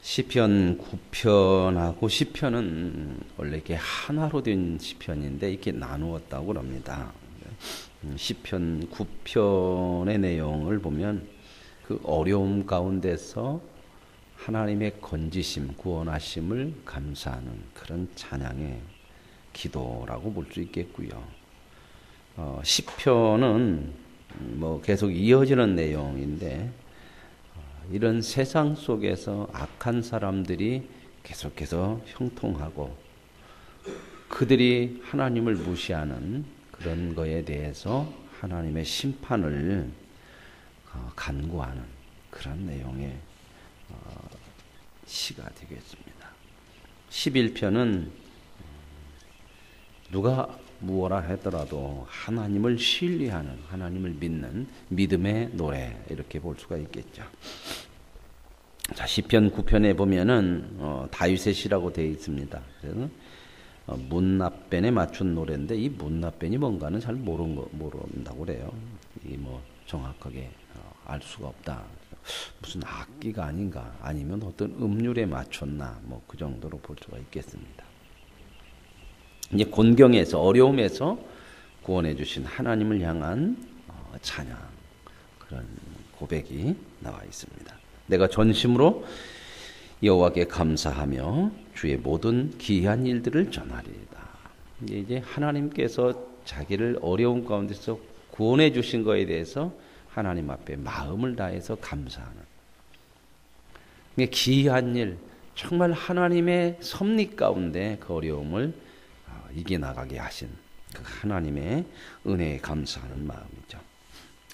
시편 9편하고 시편은 원래 이게 하나로 된 시편인데 이렇게 나누었다고 합니다. 시편 9편의 내용을 보면 그 어려움 가운데서 하나님의 건지심, 구원하심을 감사하는 그런 찬양의 기도라고 볼 수 있겠고요. 시편은 뭐 계속 이어지는 내용인데 이런 세상 속에서 악한 사람들이 계속해서 형통하고 그들이 하나님을 무시하는 그런 거에 대해서 하나님의 심판을 간구하는 그런 내용의 시가 되겠습니다. 11편은 누가 무엇라 하더라도 하나님을 신뢰하는, 하나님을 믿는 믿음의 노래 이렇게 볼 수가 있겠죠. 자, 시편 9편에 보면은 다윗의 시라고 되어 있습니다. 그래서 문납변에 맞춘 노래인데 이 문납변이 뭔가는 잘 모른다고 그래요. 이 뭐 정확하게 알 수가 없다. 무슨 악기가 아닌가, 아니면 어떤 음률에 맞췄나, 뭐 그 정도로 볼 수가 있겠습니다. 이제 곤경에서, 어려움에서 구원해 주신 하나님을 향한 찬양, 그런 고백이 나와 있습니다. 내가 전심으로 여호와께 감사하며 주의 모든 기이한 일들을 전하리이다. 이제 하나님께서 자기를 어려운 가운데서 구원해 주신 것에 대해서 하나님 앞에 마음을 다해서 감사하는, 기이한 일, 정말 하나님의 섭리 가운데 그 어려움을 이겨나가게 하신 그 하나님의 은혜에 감사하는 마음이죠.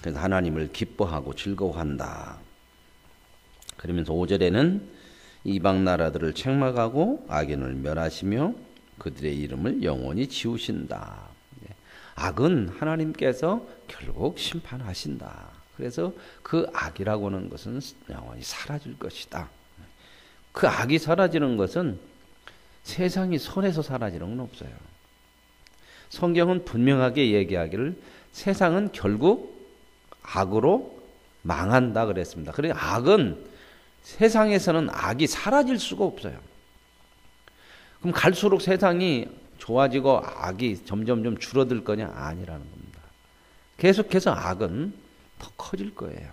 그래서 하나님을 기뻐하고 즐거워한다. 그러면서 5절에는 이방 나라들을 책망하고 악인을 멸하시며 그들의 이름을 영원히 지우신다. 악은 하나님께서 결국 심판하신다. 그래서 그 악이라고 하는 것은 영원히 사라질 것이다. 그 악이 사라지는 것은 세상이 손에서 사라지는 건 없어요. 성경은 분명하게 얘기하기를 세상은 결국 악으로 망한다 그랬습니다. 그래서 악은, 세상에서는 악이 사라질 수가 없어요. 그럼 갈수록 세상이 좋아지고 악이 점점 좀 줄어들 거냐? 아니라는 겁니다. 계속해서 악은 더 커질 거예요.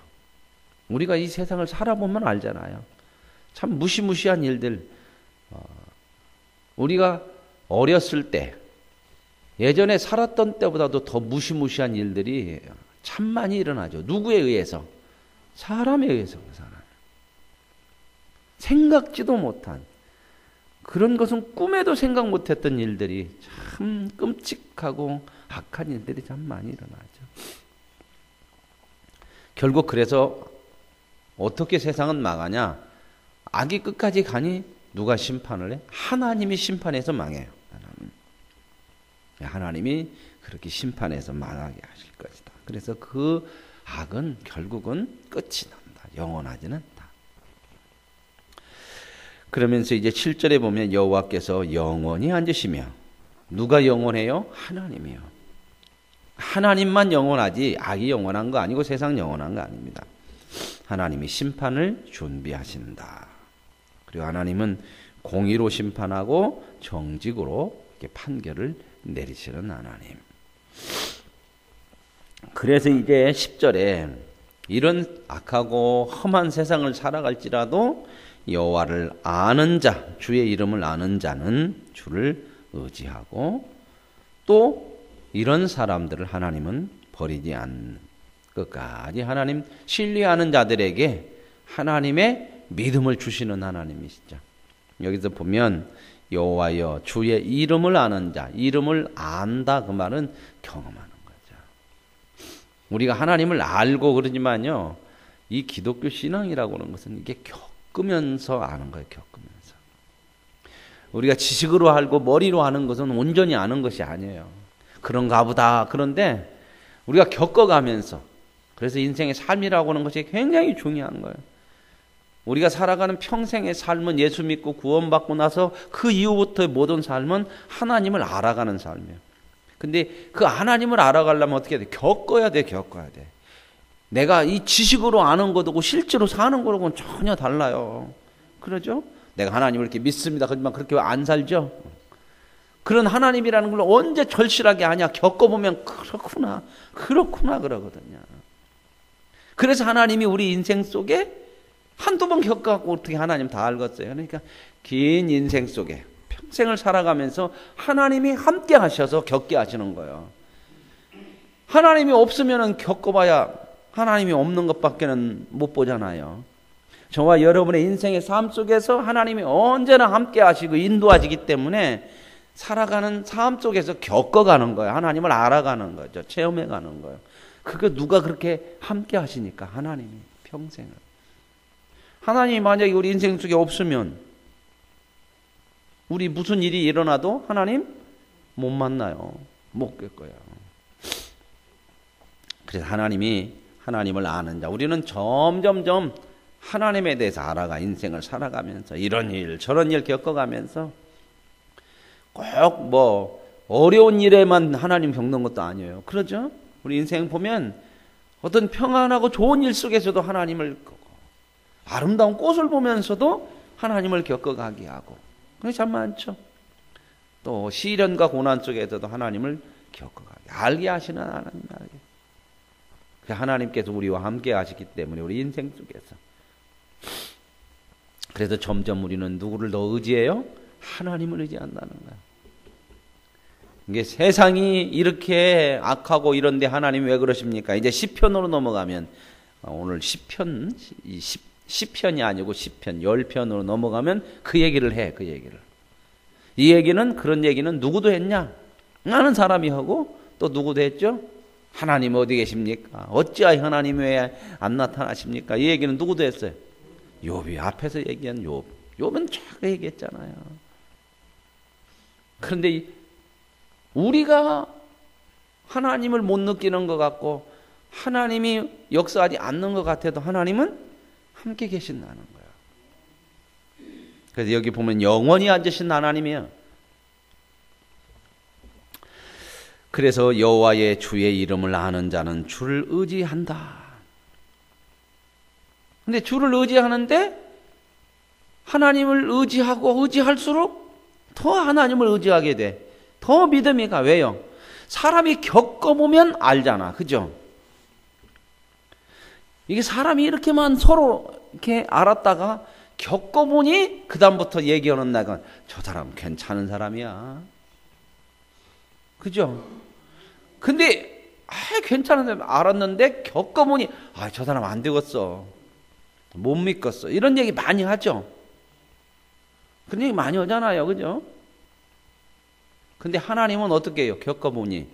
우리가 이 세상을 살아보면 알잖아요. 참 무시무시한 일들, 우리가 어렸을 때, 예전에 살았던 때보다도 더 무시무시한 일들이 참 많이 일어나죠. 누구에 의해서? 사람에 의해서. 생각지도 못한, 그런 것은 꿈에도 생각 못했던 일들이, 참 끔찍하고 악한 일들이 참 많이 일어나죠. 결국 그래서 어떻게 세상은 망하냐? 악이 끝까지 가니 누가 심판을 해? 하나님이 심판해서 망해요. 하나님이 그렇게 심판해서 망하게 하실 것이다. 그래서 그 악은 결국은 끝이 납니다. 영원하지는 않다. 그러면서 이제 7절에 보면 여호와께서 영원히 앉으시며, 누가 영원해요? 하나님이요. 하나님만 영원하지 악이 영원한 거 아니고 세상 영원한 거 아닙니다. 하나님이 심판을 준비하신다. 그리고 하나님은 공의로 심판하고 정직으로 이렇게 판결을 내리시는 하나님. 그래서 이제 10절에 이런 악하고 험한 세상을 살아갈지라도 여호와를 아는 자, 주의 이름을 아는 자는 주를 의지하고, 또 이런 사람들을 하나님은 버리지 않는, 끝까지 하나님 신뢰하는 자들에게 하나님의 믿음을 주시는 하나님이시죠. 여기서 보면 여호와여 주의 이름을 아는 자, 이름을 안다, 그 말은 경험하는 거죠. 우리가 하나님을 알고 그러지만요, 이 기독교 신앙이라고 하는 것은 이게 겪으면서 아는 거예요. 겪으면서. 우리가 지식으로 알고 머리로 아는 것은 온전히 아는 것이 아니에요. 그런가 보다. 그런데 우리가 겪어가면서, 그래서 인생의 삶이라고 하는 것이 굉장히 중요한 거예요. 우리가 살아가는 평생의 삶은 예수 믿고 구원받고 나서 그 이후부터의 모든 삶은 하나님을 알아가는 삶이에요. 근데 그 하나님을 알아가려면 어떻게 해야 돼? 겪어야 돼. 내가 이 지식으로 아는 것하고 실제로 사는 거하고는 전혀 달라요. 그러죠? 내가 하나님을 이렇게 믿습니다. 하지만 그렇게 안 살죠? 그런 하나님이라는 걸 언제 절실하게 하냐? 겪어보면 그렇구나 그러거든요. 그래서 하나님이 우리 인생 속에 한두 번 겪어갖고 어떻게 하나님 다 알겠어요. 그러니까 긴 인생 속에 평생을 살아가면서 하나님이 함께 하셔서 겪게 하시는 거예요. 하나님이 없으면 겪어봐야 하나님이 없는 것밖에는 못 보잖아요. 저와 여러분의 인생의 삶 속에서 하나님이 언제나 함께 하시고 인도하시기 때문에 살아가는 삶 속에서 겪어가는 거예요. 하나님을 알아가는 거죠. 체험해가는 거예요. 그거 누가 그렇게 함께 하시니까 하나님이 평생을. 하나님이 만약에 우리 인생 속에 없으면 우리 무슨 일이 일어나도 하나님 못 만나요. 못 겪어요. 그래서 하나님이 하나님을 아는 자, 우리는 점점점 하나님에 대해서 알아가 인생을 살아가면서 이런 일 저런 일 겪어가면서 꼭 뭐 어려운 일에만 하나님 겪는 것도 아니에요. 그러죠? 우리 인생 보면 어떤 평안하고 좋은 일 속에서도 하나님을 겪고 아름다운 꽃을 보면서도 하나님을 겪어가게 하고 그게 참 많죠. 또 시련과 고난 속에서도 하나님을 겪어가게 알게 하시는 하나님 알게. 하나님께서 우리와 함께 하시기 때문에 우리 인생 속에서 그래서 점점 우리는 누구를 더 의지해요? 하나님을 의지한다는 거야. 이게 세상이 이렇게 악하고 이런데 하나님 왜 그러십니까? 이제 시편으로 넘어가면 오늘 시편 10편이 아니고 시편 10편으로 넘어가면 그 얘기를 해. 그 얘기를. 이 얘기는 그런 얘기는 누구도 했냐? 나는 사람이 하고 또 누구도 했죠? 하나님 어디 계십니까? 어찌하여 하나님 왜 안 나타나십니까? 이 얘기는 누구도 했어요? 욥이 앞에서 얘기한 욥. 욥은 쫙 얘기했잖아요. 그런데 우리가 하나님을 못 느끼는 것 같고 하나님이 역사하지 않는 것 같아도 하나님은 함께 계신다는 거예요. 그래서 여기 보면 영원히 앉으신 하나님이에요. 그래서 여호와의 주의 이름을 아는 자는 주를 의지한다. 근데 주를 의지하는데 하나님을 의지하고 의지할수록 더 하나님을 의지하게 돼. 더 믿음이 가. 왜요? 사람이 겪어보면 알잖아. 그죠? 이게 사람이 이렇게만 서로 이렇게 알았다가 겪어보니 그 다음부터 얘기하는 나가 저 사람 괜찮은 사람이야. 그죠? 근데 괜찮은 사람 알았는데 겪어보니 저 사람 안 되겠어. 못 믿겠어. 이런 얘기 많이 하죠. 그런 얘기 많이 하잖아요. 그죠? 근데 하나님은 어떻게 해요? 겪어보니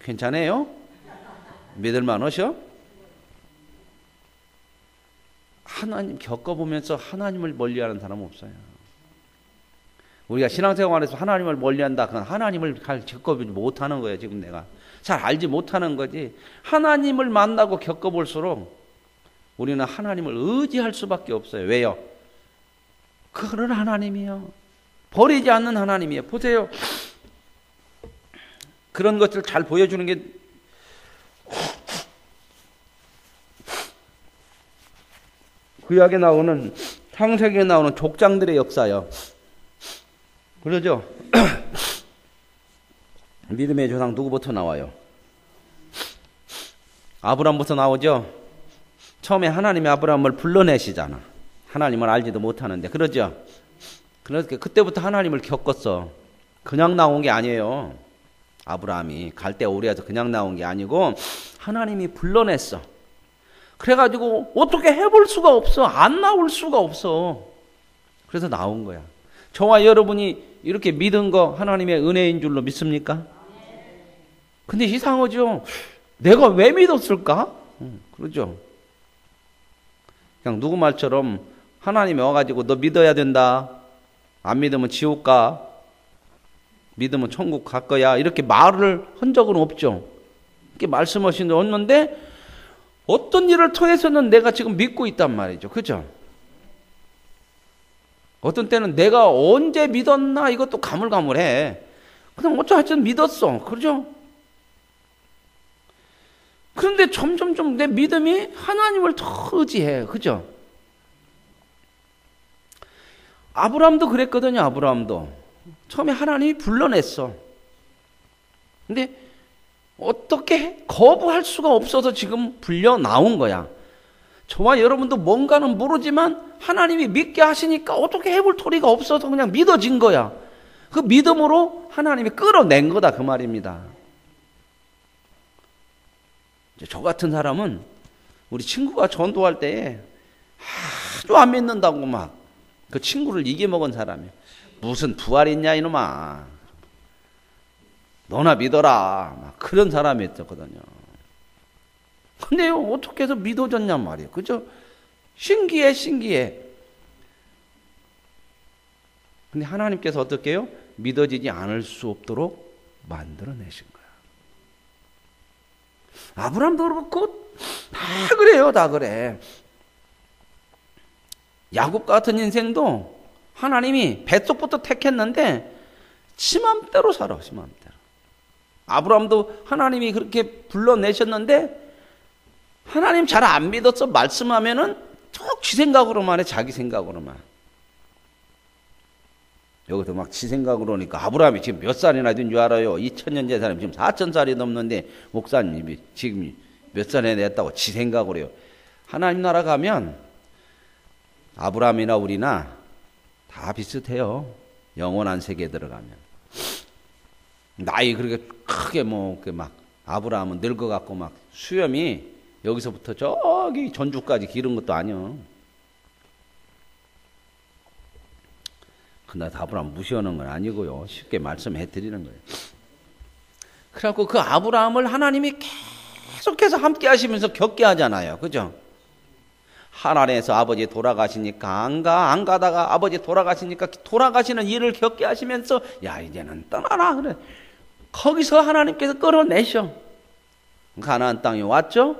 괜찮아요? 믿을만 하셔? 하나님 겪어보면서 하나님을 멀리하는 사람은 없어요. 우리가 신앙생활에서 하나님을 멀리한다. 그건 하나님을 잘 겪어보지 못하는 거예요. 지금 내가 잘 알지 못하는 거지. 하나님을 만나고 겪어볼수록 우리는 하나님을 의지할 수밖에 없어요. 왜요? 그런 하나님이요. 버리지 않는 하나님이에요. 보세요. 그런 것들을 잘 보여주는 게 구약에 나오는 창세기에 나오는 족장들의 역사요. 그러죠? 믿음의 조상 누구부터 나와요? 아브라함부터 나오죠? 처음에 하나님이 아브라함을 불러내시잖아. 하나님을 알지도 못하는데. 그러죠? 그러니까 그때부터 하나님을 겪었어. 그냥 나온 게 아니에요. 아브라함이 갈대 오리에서 그냥 나온 게 아니고 하나님이 불러냈어. 그래가지고 어떻게 해볼 수가 없어. 안 나올 수가 없어. 그래서 나온 거야. 저와 여러분이 이렇게 믿은 거 하나님의 은혜인 줄로 믿습니까? 근데 이상하죠. 내가 왜 믿었을까? 그러죠. 그냥 누구 말처럼 하나님이 와가지고 너 믿어야 된다. 안 믿으면 지옥 가. 믿으면 천국 갈 거야. 이렇게 말을 한 적은 없죠. 이렇게 말씀하신 적 없는데 어떤 일을 통해서는 내가 지금 믿고 있단 말이죠. 그죠? 어떤 때는 내가 언제 믿었나 이것도 가물가물해. 그냥 어쩌하여튼 믿었어. 그죠? 그런데 점점 내 믿음이 하나님을 더 의지해. 그죠? 아브라함도 그랬거든요. 아브라함도 처음에 하나님이 불러냈어. 근데 어떻게 거부할 수가 없어서 지금 불려 나온 거야. 저와 여러분도 뭔가는 모르지만 하나님이 믿게 하시니까 어떻게 해볼 도리가 없어서 그냥 믿어진 거야. 그 믿음으로 하나님이 끌어낸 거다 그 말입니다. 이제 저 같은 사람은 우리 친구가 전도할 때 아주 안 믿는다고 막 그 친구를 이겨먹은 사람이야. 무슨 부활 있냐 이놈아. 너나 믿어라. 막 그런 사람이었거든요. 근데 어떻게 해서 믿어졌냔 말이에요. 그죠? 신기해, 신기해. 근데 하나님께서 어떻게 해요? 믿어지지 않을 수 없도록 만들어내신 거야. 아브라함도 그렇고 다 그래요. 다 그래. 야곱 같은 인생도 하나님이 뱃속부터 택했는데 지 맘대로 살아. 지 맘대로. 아브라함도 하나님이 그렇게 불러내셨는데 하나님 잘 안 믿었어. 말씀하면은 쭉 지 생각으로만 해. 자기 생각으로만. 여기서 막 지 생각으로 하니까 아브라함이 지금 몇 살이나 된 줄 알아요? 2000년 전 사람이 지금 4000살이 넘는데 목사님이 지금 몇 살에 냈다고 지 생각으로 해요. 하나님 나라 가면 아브라함이나 우리나 다 비슷해요. 영원한 세계에 들어가면. 나이 그렇게 크게 막 아브라함은 늙어갖고 막 수염이 여기서부터 저기 전주까지 기른 것도 아니요. 근데 아브라함 무시하는 건 아니고요. 쉽게 말씀해 드리는 거예요. 그래갖고 그 아브라함을 하나님이 계속해서 함께 하시면서 겪게 하잖아요. 그죠? 하란에서 아버지 돌아가시니까 안 가다가 아버지 돌아가시니까 돌아가시는 일을 겪게 하시면서 야 이제는 떠나라 그래. 거기서 하나님께서 끌어내셔. 가나안 땅에 왔죠?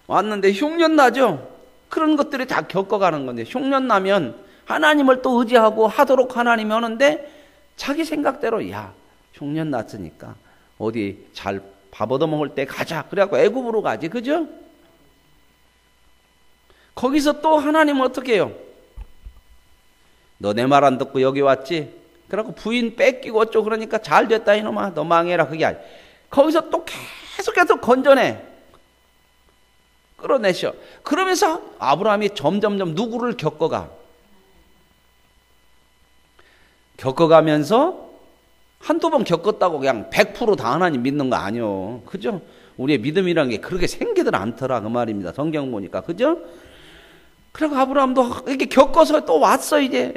왔는데 흉년 나죠? 그런 것들이 다 겪어가는 건데 흉년 나면 하나님을 또 의지하고 하도록 하나님이 오는데 자기 생각대로 야 흉년 났으니까 어디 잘 밥 얻어먹을 때 가자. 그래갖고 애굽으로 가지. 그죠? 거기서 또 하나님은 어떻게 해요? 너 내 말 안 듣고 여기 왔지? 그래갖고 부인 뺏기고 어쩌고 그러니까 잘 됐다 이놈아. 너 망해라. 그게 아니야. 거기서 또 계속해서 건져내. 끌어내셔. 그러면서 아브라함이 점점점 누구를 겪어가면서 한두 번 겪었다고 그냥 100% 다 하나님 믿는 거 아니요. 그죠? 우리의 믿음이라는 게 그렇게 생기들 않더라 그 말입니다. 성경 보니까. 그죠? 그리고 아브라함도 이렇게 겪어서 또 왔어 이제.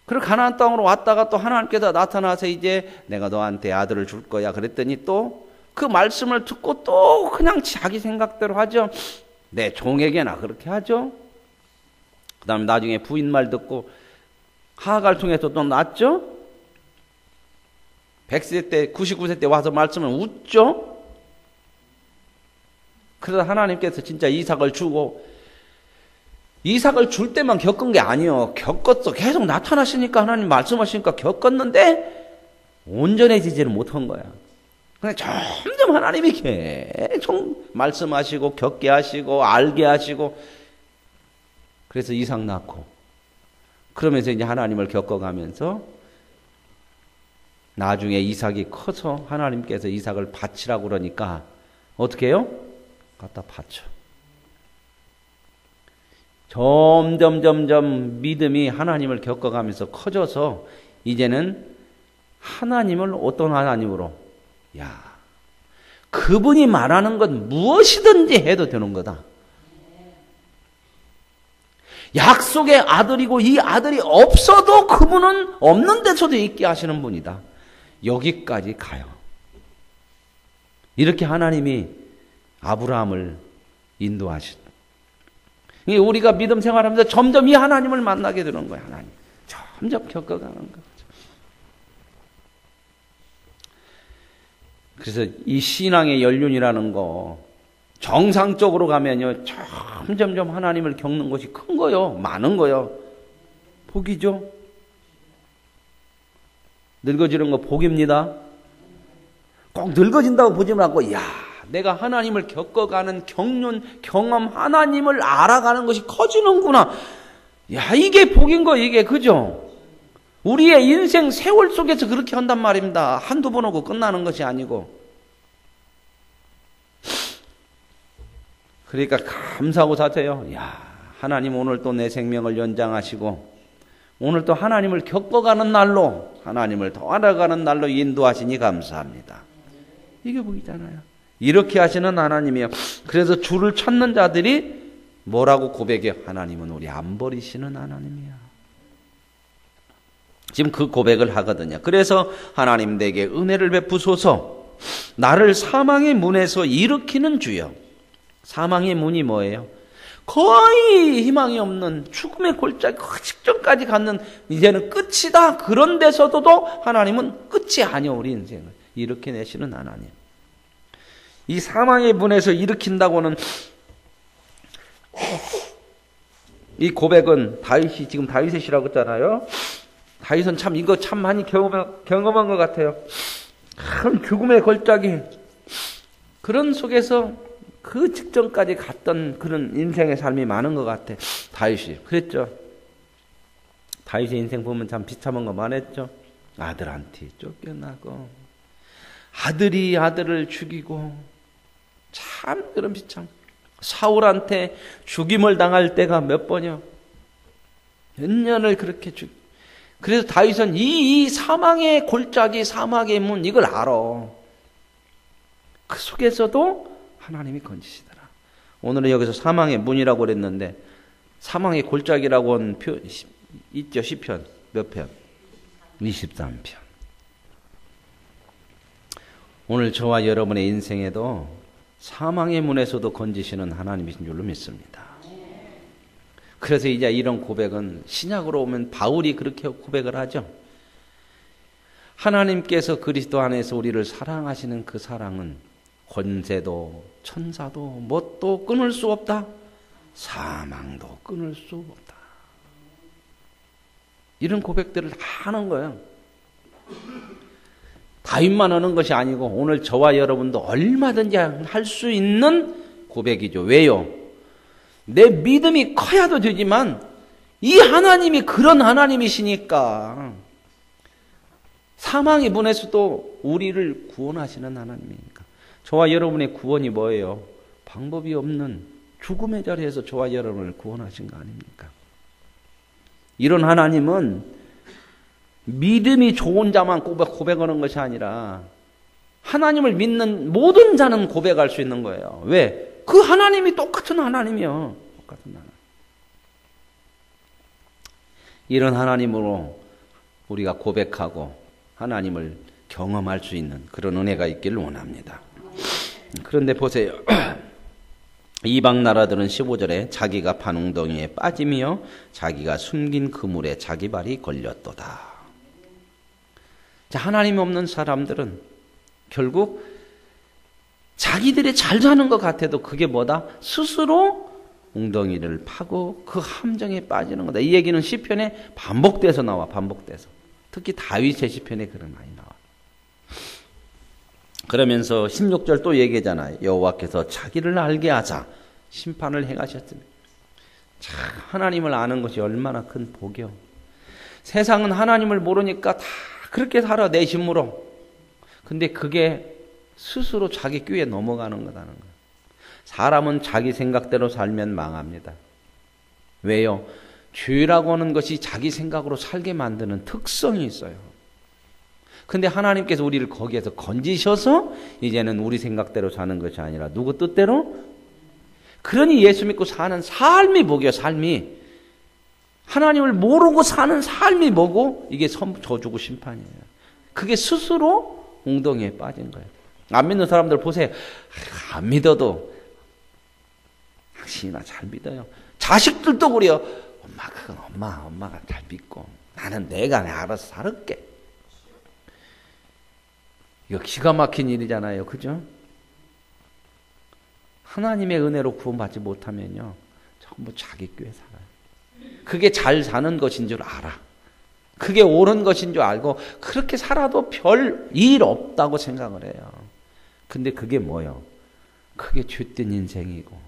그리고 가나안 땅으로 왔다가 또 하나님께서 나타나서 이제 내가 너한테 아들을 줄 거야 그랬더니 또 그 말씀을 듣고 또 그냥 자기 생각대로 하죠. 내 종에게나 그렇게 하죠. 그 다음에 나중에 부인 말 듣고 하갈을 통해서 또 낳았죠. 100세 때 99세 때 와서 말씀을 웃죠. 그래서 하나님께서 진짜 이삭을 주고 이삭을 줄 때만 겪은 게 아니에요. 겪었어. 계속 나타나시니까 하나님 말씀하시니까 겪었는데 온전해지지를 못한 거야. 근데 점점 하나님이 계속 말씀하시고 겪게 하시고 알게 하시고 그래서 이삭 낳고 그러면서 이제 하나님을 겪어가면서 나중에 이삭이 커서 하나님께서 이삭을 바치라고 그러니까 어떻게 해요? 갖다 바쳐. 점점 믿음이 하나님을 겪어가면서 커져서 이제는 하나님을 어떤 하나님으로 야 그분이 말하는 건 무엇이든지 해도 되는 거다. 약속의 아들이고 이 아들이 없어도 그분은 없는 데서도 있게 하시는 분이다. 여기까지 가요. 이렇게 하나님이 아브라함을 인도하신. 우리가 믿음 생활하면서 점점 이 하나님을 만나게 되는 거예요. 하나님. 점점 겪어가는 거죠. 그래서 이 신앙의 연륜이라는 거 정상적으로 가면요. 점점 하나님을 겪는 것이 큰 거요. 많은 거요. 복이죠. 늙어지는 거 복입니다. 꼭 늙어진다고 보지 말고 야 내가 하나님을 겪어가는 경험 하나님을 알아가는 것이 커지는구나. 야, 이게 복인 거, 이게. 그죠? 우리의 인생 세월 속에서 그렇게 한단 말입니다. 한두 번 오고 끝나는 것이 아니고. 그러니까 감사하고 사세요. 야, 하나님 오늘 또 내 생명을 연장하시고, 오늘 또 하나님을 겪어가는 날로, 하나님을 더 알아가는 날로 인도하시니 감사합니다. 이게 복이잖아요. 이렇게 하시는 하나님이에요. 그래서 주를 찾는 자들이 뭐라고 고백해요? 하나님은 우리 안 버리시는 하나님이야. 지금 그 고백을 하거든요. 그래서 하나님 내게 은혜를 베푸소서. 나를 사망의 문에서 일으키는 주여. 사망의 문이 뭐예요? 거의 희망이 없는 죽음의 골짜기 그 직전까지 갔는 이제는 끝이다. 그런 데서도 하나님은 끝이 아니요. 우리 인생을 이렇게 내시는 하나님. 이 사망의 문에서 일으킨다고는 이 고백은 다윗이 지금 다윗의 시라고 했잖아요. 다윗은 참 이거 참 많이 경험한 것 같아요. 큰 죽음의 골짜기 그런 속에서 그 직전까지 갔던 그런 인생의 삶이 많은 것 같아. 다윗이 그랬죠. 다윗의 인생 보면 참 비참한 거 많았죠. 아들한테 쫓겨나고 아들이 아들을 죽이고 참 그런 비참. 사울한테 죽임을 당할 때가 몇 번이요. 몇 년을 그렇게 그래서 다윗은 이 사망의 골짜기 사막의 문 이걸 알아. 그 속에서도 하나님이 건지시더라. 오늘은 여기서 사망의 문이라고 그랬는데 사망의 골짜기라고 한 표 있죠. 시편 몇 편? 23편. 오늘 저와 여러분의 인생에도 사망의 문에서도 건지시는 하나님이신 줄로 믿습니다. 그래서 이제 이런 고백은 신약으로 오면 바울이 그렇게 고백을 하죠. 하나님께서 그리스도 안에서 우리를 사랑하시는 그 사랑은 권세도 천사도 뭣도 끊을 수 없다. 사망도 끊을 수 없다. 이런 고백들을 다 하는 거예요. 다윗만 하는 것이 아니고 오늘 저와 여러분도 얼마든지 할 수 있는 고백이죠. 왜요? 내 믿음이 커야도 되지만 이 하나님이 그런 하나님이시니까 사망의 문에서도 우리를 구원하시는 하나님이니까 저와 여러분의 구원이 뭐예요? 방법이 없는 죽음의 자리에서 저와 여러분을 구원하신 거 아닙니까? 이런 하나님은 믿음이 좋은 자만 고백하는 것이 아니라 하나님을 믿는 모든 자는 고백할 수 있는 거예요. 왜? 그 하나님이 똑같은 하나님이요. 똑같은 하나님. 이런 하나님으로 우리가 고백하고 하나님을 경험할 수 있는 그런 은혜가 있기를 원합니다. 그런데 보세요. 이방 나라들은 15절에 자기가 판 웅덩이에 빠지며 자기가 숨긴 그물에 자기 발이 걸렸도다. 자, 하나님 없는 사람들은 결국 자기들이 잘 사는 것 같아도 그게 뭐다? 스스로 웅덩이를 파고 그 함정에 빠지는 거다. 이 얘기는 시편에 반복돼서 나와. 반복돼서. 특히 다윗의 시편에 그런 많이 나와. 그러면서 16절 또 얘기하잖아요. 여호와께서 자기를 알게 하자 심판을 행하셨습니다. 참 하나님을 아는 것이 얼마나 큰 복이요. 세상은 하나님을 모르니까 다 그렇게 살아 내 힘으로. 근데 그게 스스로 자기 꾀에 넘어가는 거라는 거예요. 사람은 자기 생각대로 살면 망합니다. 왜요? 죄라고 하는 것이 자기 생각으로 살게 만드는 특성이 있어요. 근데 하나님께서 우리를 거기에서 건지셔서 이제는 우리 생각대로 사는 것이 아니라 누구 뜻대로? 그러니 예수 믿고 사는 삶이 복이요. 삶이. 하나님을 모르고 사는 삶이 뭐고? 이게 저주고 심판이에요. 그게 스스로 웅덩이에 빠진 거예요. 안 믿는 사람들 보세요. 안 믿어도 당신이나 잘 믿어요. 자식들도 그래요. 엄마 그건 엄마가 잘 믿고 나는 내가 알아서 살을게. 이거 기가 막힌 일이잖아요. 그죠? 하나님의 은혜로 구원받지 못하면요. 전부 자기 꾀에 살아요. 그게 잘 사는 것인 줄 알아. 그게 옳은 것인 줄 알고 그렇게 살아도 별 일 없다고 생각을 해요. 근데 그게 뭐예요? 그게 죄된 인생이고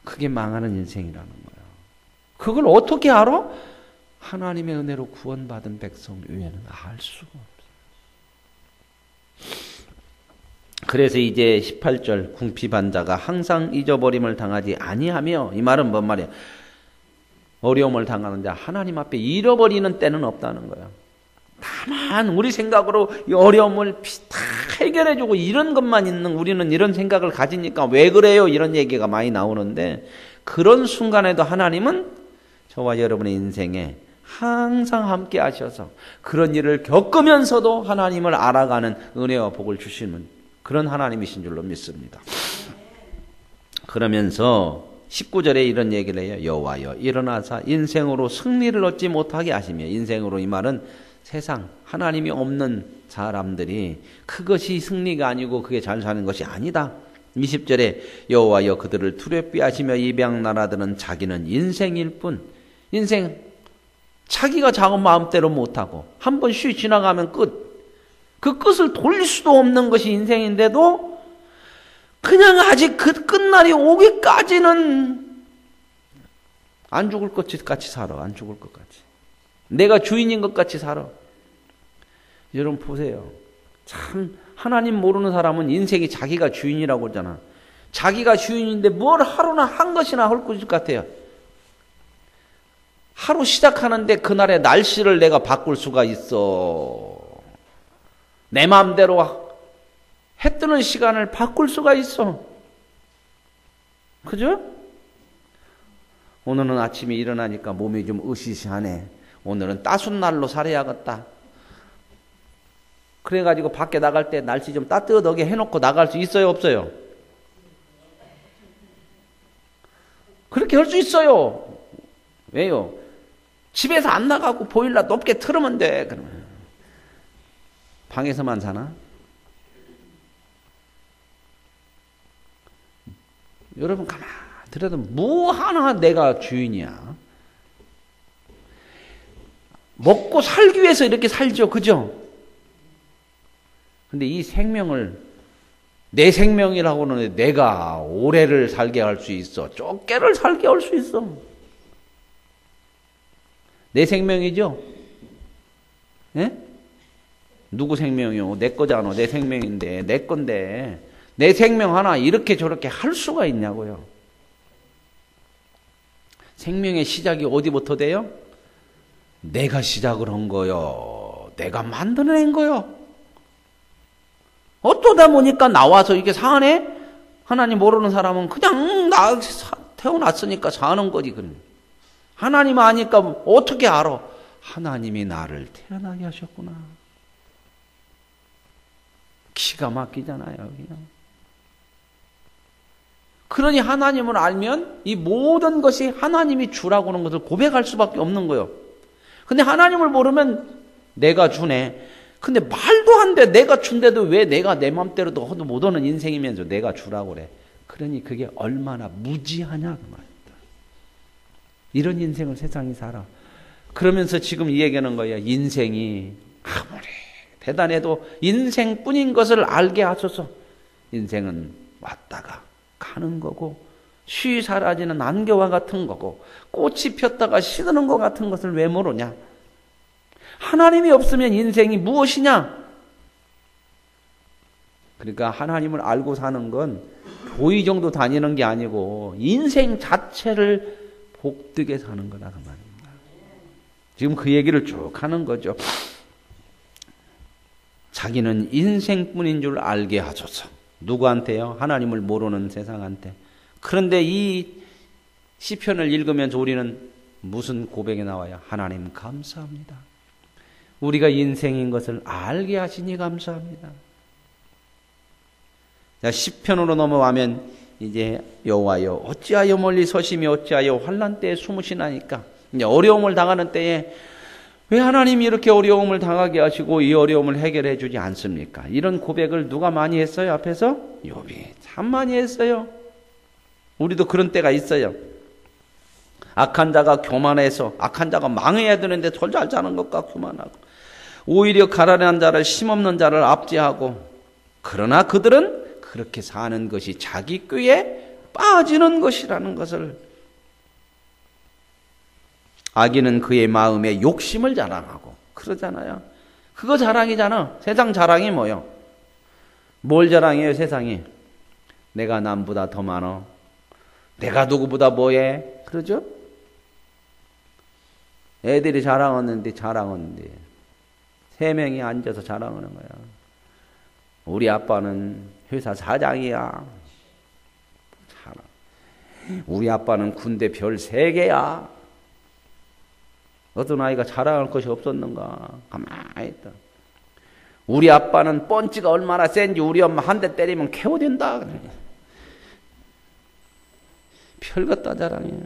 그게 망하는 인생이라는 거예요. 그걸 어떻게 알아? 하나님의 은혜로 구원받은 백성 외에는 알 수가 없어요. 그래서 이제 18절 궁핍한 자가 항상 잊어버림을 당하지 아니하며, 이 말은 뭔 말이야? 어려움을 당하는 자 하나님 앞에 잃어버리는 때는 없다는 거야. 다만 우리 생각으로 이 어려움을 다 해결해주고 이런 것만 있는, 우리는 이런 생각을 가지니까 왜 그래요? 이런 얘기가 많이 나오는데, 그런 순간에도 하나님은 저와 여러분의 인생에 항상 함께 하셔서 그런 일을 겪으면서도 하나님을 알아가는 은혜와 복을 주시는 그런 하나님이신 줄로 믿습니다. 그러면서 19절에 이런 얘기를 해요. 여호와여 일어나사 인생으로 승리를 얻지 못하게 하시며, 인생으로 이 말은 세상 하나님이 없는 사람들이 그것이 승리가 아니고 그게 잘 사는 것이 아니다. 20절에 여호와여 그들을 두렵게 하시며 이방 나라들은 자기는 인생일 뿐, 인생 자기가 작은 마음대로 못하고 한 번 쉬 지나가면 끝, 그 끝을 돌릴 수도 없는 것이 인생인데도 그냥 아직 그 끝날이 오기까지는 안 죽을 것 같이 살아. 안 죽을 것 같이. 내가 주인인 것 같이 살아. 여러분 보세요. 참 하나님 모르는 사람은 인생이 자기가 주인이라고 그러잖아. 자기가 주인인데 뭘 하루나 한 것이나 할 것 같아요. 하루 시작하는데 그날의 날씨를 내가 바꿀 수가 있어. 내 마음대로 해 뜨는 시간을 바꿀 수가 있어. 그죠? 오늘은 아침에 일어나니까 몸이 좀 으시시하네. 오늘은 따순 날로 살아야겠다. 그래가지고 밖에 나갈 때 날씨 좀 따뜻하게 해놓고 나갈 수 있어요, 없어요? 그렇게 할 수 있어요. 왜요? 집에서 안 나가고 보일러 높게 틀으면 돼. 그러면 방에서만 사나? 여러분 가만 들어도 뭐 하나 내가 주인이야. 먹고 살기 위해서 이렇게 살죠. 그죠? 근데 이 생명을 내 생명이라고는 내가 오래를 살게 할 수 있어. 좁게를 살게 할 수 있어. 내 생명이죠? 예? 누구 생명이요? 내 거잖아. 내 생명인데, 내 건데. 내 생명 하나 이렇게 저렇게 할 수가 있냐고요. 생명의 시작이 어디부터 돼요? 내가 시작을 한 거요. 내가 만들어낸 거요. 어쩌다 보니까 나와서 이게 사네? 하나님 모르는 사람은 그냥 태어났으니까 사는 거지. 하나님 아니까 어떻게 알아? 하나님이 나를 태어나게 하셨구나. 기가 막히잖아요. 그냥. 그러니 하나님을 알면 이 모든 것이 하나님이 주라고 하는 것을 고백할 수밖에 없는 거예요. 근데 하나님을 모르면 내가 주네. 근데 말도 안 돼. 내가 준데도 왜 내가 내 맘대로도 못하는 인생이면서 내가 주라고 그래. 그러니 그게 얼마나 무지하냐 그 말이다. 이런 인생을 세상이 살아. 그러면서 지금 이 얘기하는 거예요. 인생이 아무리 대단해도 인생뿐인 것을 알게 하소서. 인생은 왔다가 가는 거고 쉬 사라지는 안개와 같은 거고 꽃이 폈다가 시드는 것 같은 것을 왜 모르냐? 하나님이 없으면 인생이 무엇이냐? 그러니까 하나님을 알고 사는 건 교회 정도 다니는 게 아니고 인생 자체를 복되게 사는 거다 그 말입니다. 지금 그 얘기를 쭉 하는 거죠. 자기는 인생뿐인 줄 알게 하소서. 누구한테요? 하나님을 모르는 세상한테. 그런데 이 시편을 읽으면서 우리는 무슨 고백이 나와요? 하나님 감사합니다. 우리가 인생인 것을 알게 하시니 감사합니다. 자, 시편으로 넘어가면 이제 여호와여 어찌하여 멀리 서시며 어찌하여 환난 때에 숨으시나이까. 이제 어려움을 당하는 때에 왜 하나님이 이렇게 어려움을 당하게 하시고 이 어려움을 해결해 주지 않습니까? 이런 고백을 누가 많이 했어요? 앞에서? 욥이 참 많이 했어요. 우리도 그런 때가 있어요. 악한 자가 교만해서 악한 자가 망해야 되는데 덜 잘 사는 것과 교만하고 오히려 가난한 자를 힘없는 자를 압제하고 그러나 그들은 그렇게 사는 것이 자기 꾀에 빠지는 것이라는 것을 악인은 그의 마음에 욕심을 자랑하고 그러잖아요. 그거 자랑이잖아. 세상 자랑이 뭐요? 뭘 자랑해요 세상이? 내가 남보다 더 많어. 내가 누구보다 뭐해? 그러죠? 애들이 자랑하는데 세 명이 앉아서 자랑하는 거야. 우리 아빠는 회사 사장이야. 자랑. 우리 아빠는 군대 별 3개야. 어떤 아이가 자랑할 것이 없었는가? 가만히 있다. 우리 아빠는 펀치가 얼마나 센지 우리 엄마 한 대 때리면 KO 된다. 별것 다 자랑이에요.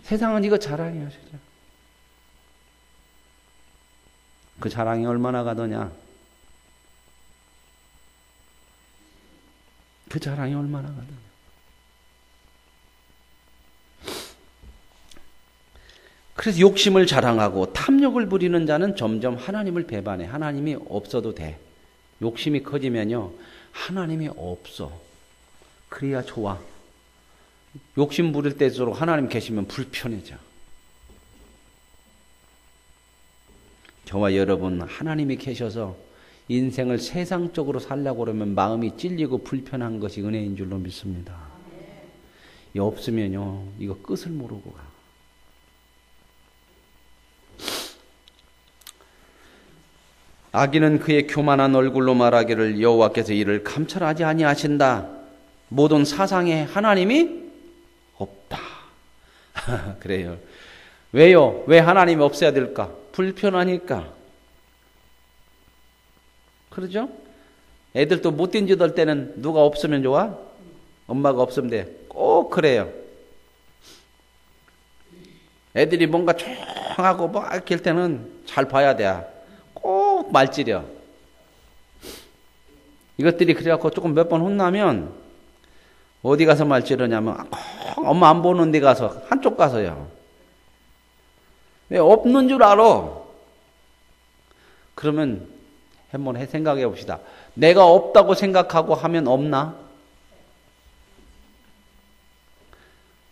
세상은 이거 자랑이에요. 진짜. 그 자랑이 얼마나 가더냐? 그 자랑이 얼마나 가더냐? 그래서 욕심을 자랑하고 탐욕을 부리는 자는 점점 하나님을 배반해. 하나님이 없어도 돼. 욕심이 커지면요, 하나님이 없어. 그래야 좋아. 욕심 부릴 때일수록 하나님 계시면 불편해져. 저와 여러분, 하나님이 계셔서 인생을 세상적으로 살려고 그러면 마음이 찔리고 불편한 것이 은혜인 줄로 믿습니다. 이 없으면요, 이거 끝을 모르고 가. 악인은 그의 교만한 얼굴로 말하기를 여호와께서 이를 감찰하지 아니하신다. 모든 사상에 하나님이 없다. 그래요. 왜요? 왜 하나님이 없어야 될까? 불편하니까. 그러죠? 애들도 못된 짓 할 때는 누가 없으면 좋아? 엄마가 없으면 돼. 꼭 그래요. 애들이 뭔가 조용하고 막 이렇게 할 때는 잘 봐야 돼. 꼭 말찌려. 이것들이 그래갖고 조금 몇 번 혼나면 어디 가서 말찌르냐면 꼭 엄마 안 보는 데 가서 한쪽 가서요. 왜 없는 줄 알아? 그러면 한번 생각해 봅시다. 내가 없다고 생각하고 하면 없나?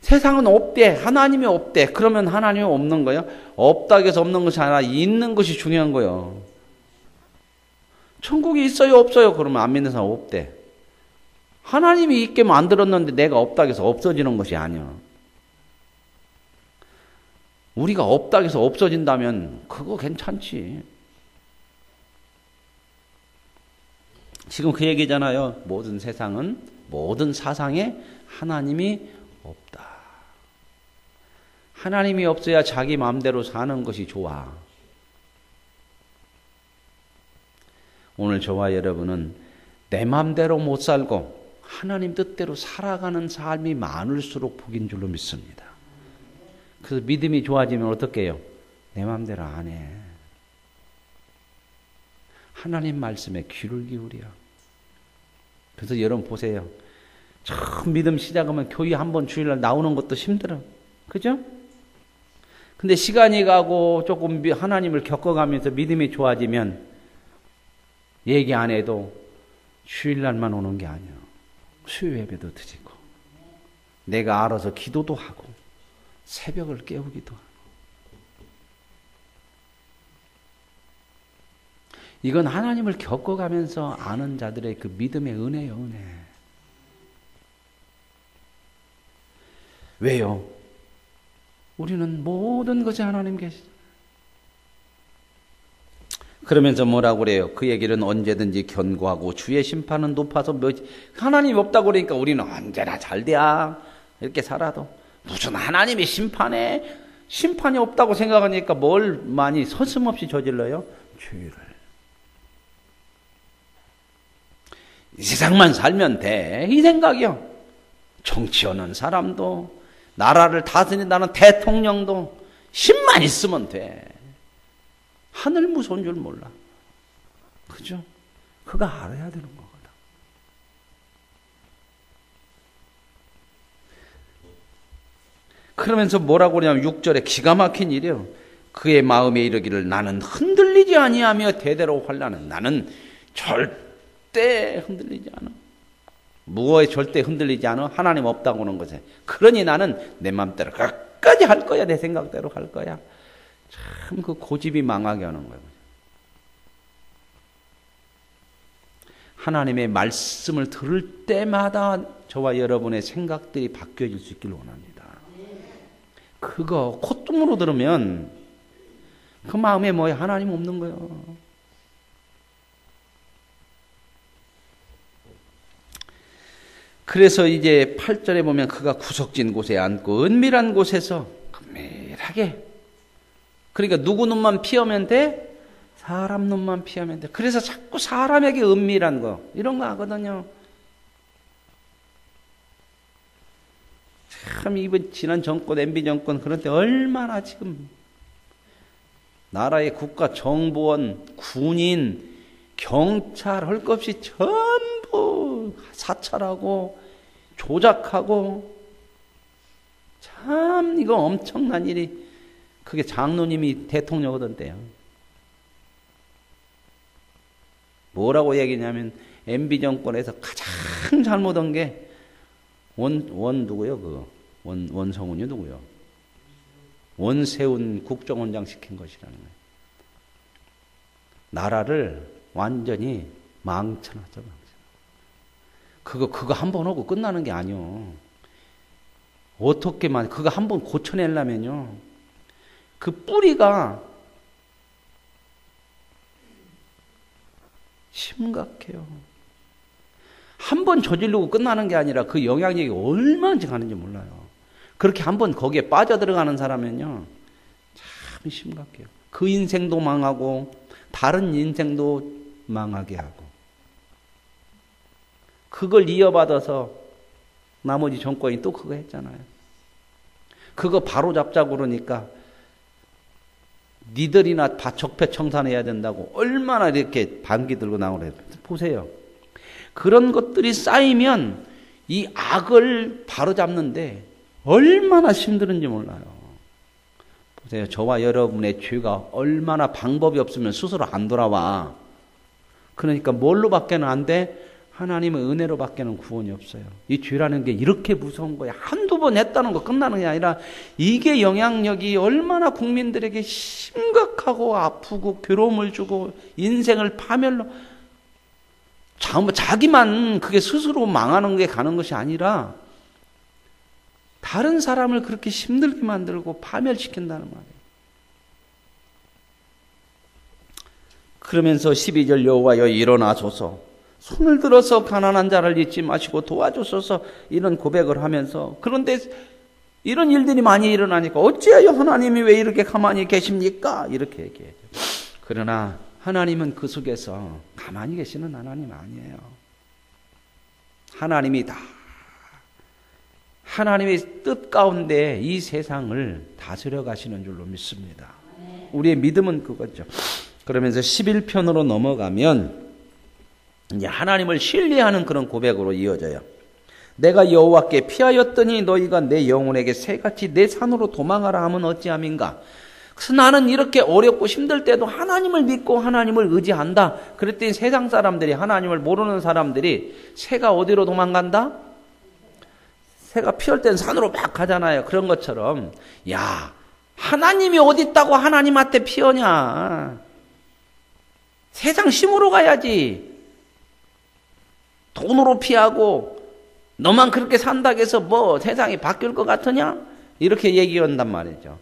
세상은 없대. 하나님이 없대. 그러면 하나님이 없는 거예요? 없다고 해서 없는 것이 아니라 있는 것이 중요한 거예요. 천국이 있어요? 없어요? 그러면 안 믿는 사람 없대. 하나님이 있게 만들었는데 내가 없다고 해서 없어지는 것이 아니야. 우리가 없다고 해서 없어진다면 그거 괜찮지. 지금 그 얘기잖아요. 모든 세상은, 모든 사상에 하나님이 없다. 하나님이 없어야 자기 마음대로 사는 것이 좋아. 오늘 저와 여러분은 내 마음대로 못 살고 하나님 뜻대로 살아가는 삶이 많을수록 복인 줄로 믿습니다. 그래서 믿음이 좋아지면 어떻게 해요? 내 마음대로 안 해. 하나님 말씀에 귀를 기울여. 그래서 여러분 보세요. 처음 믿음 시작하면 교회 한번 주일날 나오는 것도 힘들어. 그죠? 근데 시간이 가고 조금 하나님을 겪어가면서 믿음이 좋아지면 얘기 안 해도 주일날만 오는 게 아니야. 수요 예배도 드리고 내가 알아서 기도도 하고 새벽을 깨우기도 하고. 이건 하나님을 겪어가면서 아는 자들의 그 믿음의 은혜예요, 은혜. 왜요? 우리는 모든 것이 하나님 계시죠. 그러면서 뭐라고 그래요? 그 얘기는 언제든지 견고하고 주의 심판은 높아서 하나님이 없다고 그러니까 우리는 언제나 잘 돼야 이렇게 살아도 무슨 하나님이 심판해? 심판이 없다고 생각하니까 뭘 많이 서슴없이 저질러요? 죄를. 이 세상만 살면 돼. 이 생각이요. 정치하는 사람도 나라를 다스린다는 대통령도 힘만 있으면 돼. 하늘 무서운 줄 몰라. 그죠? 그거 알아야 되는 거거든. 그러면서 뭐라고 그러냐면 6절에 기가 막힌 일이에요. 그의 마음에 이르기를 나는 흔들리지 아니하며 대대로 환난은 나는 절대 흔들리지 않아. 무엇에 절대 흔들리지 않아? 하나님 없다고 하는 것에. 그러니 나는 내 맘대로 끝까지 할 거야. 내 생각대로 할 거야. 참 그 고집이 망하게 하는 거예요. 하나님의 말씀을 들을 때마다 저와 여러분의 생각들이 바뀌어질 수 있길 원합니다. 그거 콧등으로 들으면 그 마음에 뭐야? 하나님 없는 거예요. 그래서 이제 8절에 보면 그가 구석진 곳에 앉고 은밀한 곳에서 은밀하게, 그러니까 누구 눈만 피하면 돼? 사람 눈만 피하면 돼. 그래서 자꾸 사람에게 은밀한 거 이런 거 하거든요. 참 이번 지난 정권, MB 정권 그런 때 얼마나 지금 나라의 국가 정보원, 군인, 경찰 할 것 없이 전부 사찰하고 조작하고, 참 이거 엄청난 일이. 그게 장로님이 대통령 하던 때요. 뭐라고 얘기냐면 MB 정권에서 가장 잘못한 게 누구요? 원성훈이 누구요? 원세훈 국정원장 시킨 것이라는 거예요. 나라를 완전히 망쳐놨죠. 그거 한 번 하고 끝나는 게 아니요. 어떻게만 그거 한 번 고쳐내려면요, 그 뿌리가 심각해요. 한 번 저지르고 끝나는 게 아니라 그 영향력이 얼마나 가는지 몰라요. 그렇게 한 번 거기에 빠져들어가는 사람은요, 참 심각해요. 그 인생도 망하고 다른 인생도 망하게 하고, 그걸 이어받아서 나머지 정권이 또 그거 했잖아요. 그거 바로 잡자고 그러니까 니들이나 다 적폐청산해야 된다고 얼마나 이렇게 반기 들고 나오래요. 보세요. 그런 것들이 쌓이면 이 악을 바로잡는데 얼마나 힘든지 몰라요. 보세요. 저와 여러분의 죄가 얼마나 방법이 없으면 스스로 안 돌아와. 그러니까 뭘로 밖에는 안 돼? 하나님의 은혜로 밖에는 구원이 없어요. 이 죄라는 게 이렇게 무서운 거야. 한두 번 했다는 거 끝나는 게 아니라 이게 영향력이 얼마나 국민들에게 심각하고 아프고 괴로움을 주고 인생을 파멸로, 자기만 그게 스스로 망하는 게 가는 것이 아니라 다른 사람을 그렇게 힘들게 만들고 파멸시킨다는 말이에요. 그러면서 12절 여호와여 일어나소서, 손을 들어서 가난한 자를 잊지 마시고 도와주소서, 이런 고백을 하면서, 그런데 이런 일들이 많이 일어나니까 어찌하여 하나님이 왜 이렇게 가만히 계십니까? 이렇게 얘기해요. 그러나 하나님은 그 속에서 가만히 계시는 하나님 아니에요. 하나님의 뜻 가운데 이 세상을 다스려 가시는 줄로 믿습니다. 우리의 믿음은 그거죠. 그러면서 11편으로 넘어가면 이제 하나님을 신뢰하는 그런 고백으로 이어져요. 내가 여호와께 피하였더니 너희가 내 영혼에게 새같이 내 산으로 도망하라 하면 어찌함인가. 그래서 나는 이렇게 어렵고 힘들 때도 하나님을 믿고 하나님을 의지한다. 그랬더니 세상 사람들이, 하나님을 모르는 사람들이 새가 어디로 도망간다? 새가 피할 땐 산으로 막 가잖아요. 그런 것처럼, 야, 하나님이 어디 있다고 하나님한테 피하냐. 세상 힘으로 가야지. 돈으로 피하고 너만 그렇게 산다고 해서 뭐 세상이 바뀔 것 같으냐? 이렇게 얘기한단 말이죠.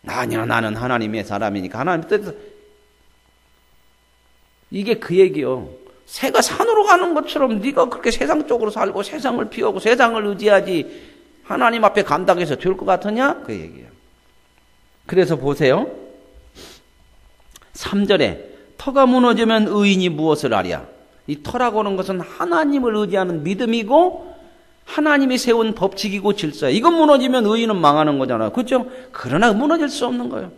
아니야, 나는 하나님의 사람이니까 하나님 뜻에서. 이게 그 얘기요. 새가 산으로 가는 것처럼 네가 그렇게 세상 쪽으로 살고 세상을 피하고 세상을 의지하지 하나님 앞에 간다고 해서 될 것 같으냐? 그 얘기예요. 그래서 보세요. 3절에 터가 무너지면 의인이 무엇을 하랴. 이 터라고 하는 것은 하나님을 의지하는 믿음이고 하나님이 세운 법칙이고 질서야. 이거 무너지면 의인은 망하는 거잖아요. 그렇죠? 그러나 무너질 수 없는 거예요.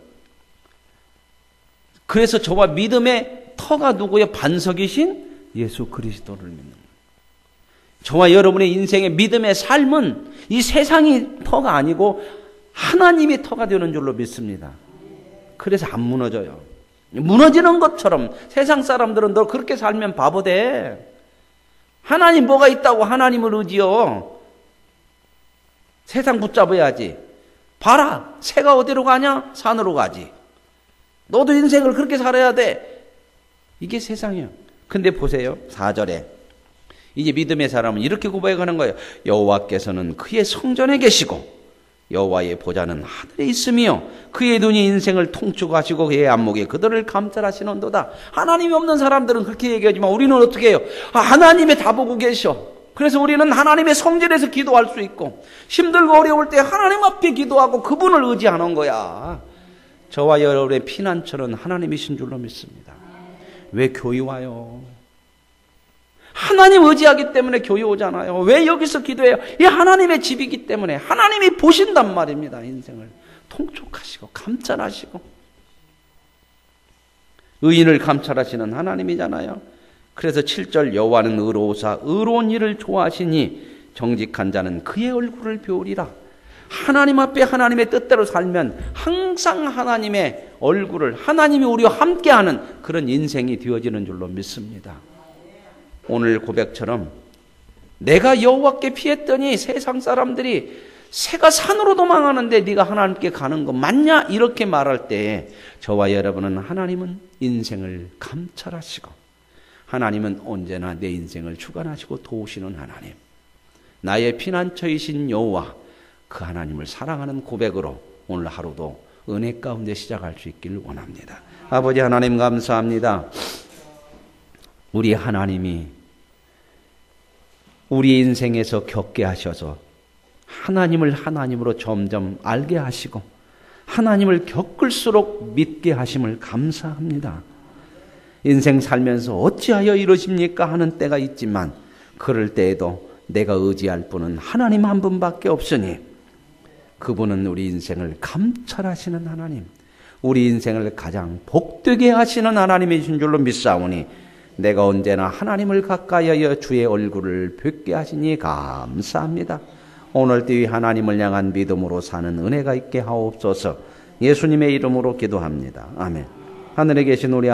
그래서 저와 믿음의 터가 누구예요? 반석이신 예수 그리스도를 믿는 거예요. 저와 여러분의 인생의 믿음의 삶은 이 세상이 터가 아니고 하나님이 터가 되는 줄로 믿습니다. 그래서 안 무너져요. 무너지는 것처럼 세상 사람들은 너 그렇게 살면 바보 돼. 하나님 뭐가 있다고 하나님을 의지여. 세상 붙잡아야지. 봐라, 새가 어디로 가냐? 산으로 가지. 너도 인생을 그렇게 살아야 돼. 이게 세상이에요. 근데 보세요. 4절에 이제 믿음의 사람은 이렇게 고백하는 거예요. 여호와께서는 그의 성전에 계시고 여호와의 보좌는 하늘에 있으며 그의 눈이 인생을 통촉하시고 그의 안목에 그들을 감찰하시는도다. 하나님이 없는 사람들은 그렇게 얘기하지만 우리는 어떻게 해요? 하나님이 다 보고 계셔. 그래서 우리는 하나님의 성전에서 기도할 수 있고 힘들고 어려울 때 하나님 앞에 기도하고 그분을 의지하는 거야. 저와 여러분의 피난처는 하나님이신 줄로 믿습니다. 왜 교회 와요? 하나님 의지하기 때문에 교회 오잖아요. 왜 여기서 기도해요? 이 하나님의 집이기 때문에 하나님이 보신단 말입니다. 인생을 통촉하시고 감찰하시고 의인을 감찰하시는 하나님이잖아요. 그래서 7절 여호와는 의로우사 의로운 일을 좋아하시니 정직한 자는 그의 얼굴을 배우리라. 하나님 앞에 하나님의 뜻대로 살면 항상 하나님의 얼굴을 하나님이 우리와 함께하는 그런 인생이 되어지는 줄로 믿습니다. 오늘 고백처럼 내가 여호와께 피했더니 세상 사람들이 새가 산으로 도망하는데 네가 하나님께 가는 거 맞냐? 이렇게 말할 때 저와 여러분은 하나님은 인생을 감찰하시고 하나님은 언제나 내 인생을 주관하시고 도우시는 하나님, 나의 피난처이신 여호와, 그 하나님을 사랑하는 고백으로 오늘 하루도 은혜 가운데 시작할 수 있기를 원합니다. 아버지 하나님 감사합니다. 우리 하나님이 우리 인생에서 겪게 하셔서 하나님을 하나님으로 점점 알게 하시고 하나님을 겪을수록 믿게 하심을 감사합니다. 인생 살면서 어찌하여 이러십니까 하는 때가 있지만 그럴 때에도 내가 의지할 분은 하나님 한 분밖에 없으니 그분은 우리 인생을 감찰하시는 하나님, 우리 인생을 가장 복되게 하시는 하나님이신 줄로 믿사오니 내가 언제나 하나님을 가까이하여 주의 얼굴을 뵙게 하시니 감사합니다. 오늘도 이 하나님을 향한 믿음으로 사는 은혜가 있게 하옵소서. 예수님의 이름으로 기도합니다. 아멘. 하늘에 계신 우리